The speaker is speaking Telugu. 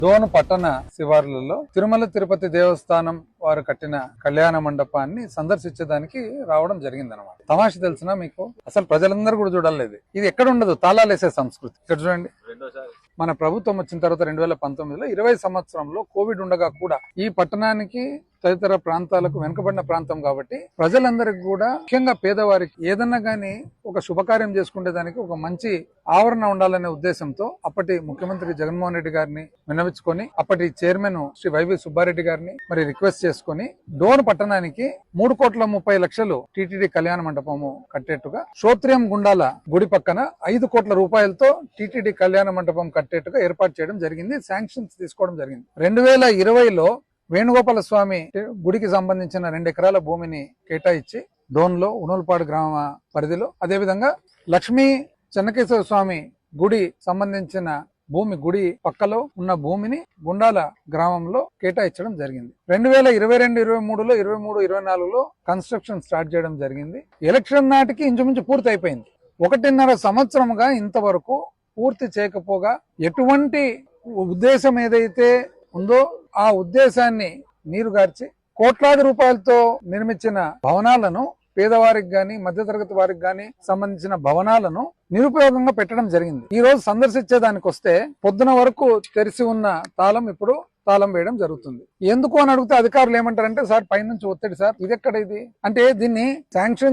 డోను పట్టణ శివార్లలో తిరుమల తిరుపతి దేవస్థానం వారు కట్టిన కళ్యాణ మండపాన్ని సందర్శించడానికి రావడం జరిగిందనమాట. తమాష తెలిసిన మీకు, అసలు ప్రజలందరూ కూడా చూడలేదు. ఇది ఎక్కడ ఉండదు, తాళాలేసే సంస్కృతి. ఇక్కడ చూడండి, మన ప్రభుత్వం వచ్చిన తర్వాత 2019లో 20 సంవత్సరంలో కోవిడ్ ఉండగా కూడా ఈ పట్టణానికి తదితర ప్రాంతాలకు వెనుకబడిన ప్రాంతం కాబట్టి ప్రజలందరికీ కూడా, ముఖ్యంగా పేదవారికి ఏదన్నా గానీ ఒక శుభకార్యం చేసుకునే దానికి ఒక మంచి ఆవరణ ఉండాలనే ఉద్దేశంతో అప్పటి ముఖ్యమంత్రి జగన్మోహన్ రెడ్డి గారిని విన్నవించుకొని అప్పటి చైర్మన్ శ్రీ వైవి సుబ్బారెడ్డి గారిని మరి రిక్వెస్ట్ చేసుకుని డోను పట్టణానికి 3,30,00,000 టీటీడీ కళ్యాణ మండపము కట్టేట్టుగా, శ్రోత్రియం గుండాల గుడి పక్కన 5 కోట్ల రూపాయలతో టీటీడీ కళ్యాణ మండపం కట్టేట్టుగా ఏర్పాటు చేయడం జరిగింది. శాంక్షన్స్ తీసుకోవడం జరిగింది. 2020లో వేణుగోపాల స్వామి గుడికి సంబంధించిన 2 ఎకరాల భూమిని కేటాయించి డోన్లో ఉనుల్పాడు గ్రామ పరిధిలో, అదేవిధంగా లక్ష్మీ చెన్నకేశ్వర స్వామి గుడి సంబంధించిన భూమి, గుడి పక్కలో ఉన్న భూమిని గుండాల గ్రామంలో కేటాయించడం జరిగింది. 2022, 23లో 23-24లో కన్స్ట్రక్షన్ స్టార్ట్ చేయడం జరిగింది. ఎలక్షన్ నాటికి ఇంచుమించు పూర్తి అయిపోయింది. 1.5 సంవత్సరంగా ఇంతవరకు పూర్తి చేయకపోగా ఎటువంటి ఉద్దేశం ఏదైతే ఉందో ఆ ఉద్దేశాన్ని నీరుగార్చి కోట్లాది రూపాయలతో నిర్మించిన భవనాలను, పేదవారికి గాని మధ్యతరగతి వారికి గాని సంబంధించిన భవనాలను నిరుపయోగంగా పెట్టడం జరిగింది. ఈ రోజు సందర్శించేదానికి వస్తే పొద్దున వరకు తెరిచి ఉన్న తాళం ఇప్పుడు తాళం వేయడం జరుగుతుంది. ఎందుకు అని అడిగితే అధికారులు ఏమంటారంటే, సార్ పైనుంచి ఒత్తిడి సార్, ఇది ఎక్కడ ఇది అంటే దీన్ని శాంక్షన్